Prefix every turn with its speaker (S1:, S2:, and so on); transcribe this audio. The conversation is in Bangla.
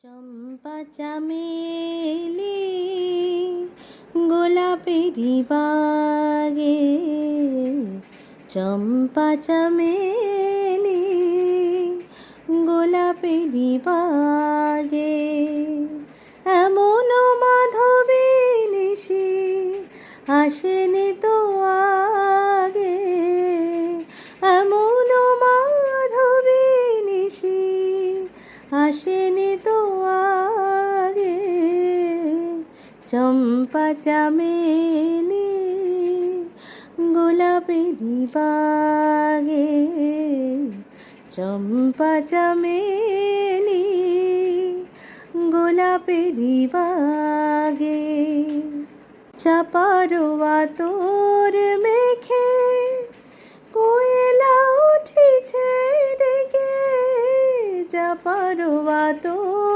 S1: চম্পা চামেলি গোলাপেরি বাগে, চম্পা চামেলি গোলাপেরি বাগে, এমন মাধবী নিশি আসেনি তো আগে, এমন মাধবী নিশি আসেনি তো আগে, চম্পা চামেলি গোলাপেরি বাগে, চম্পা চামেলি গোলাপেরি বাগে, চাপারোয়া তোর মেখে কোয়েলা উঠিছে ডেকে, চাপারোয়া তোর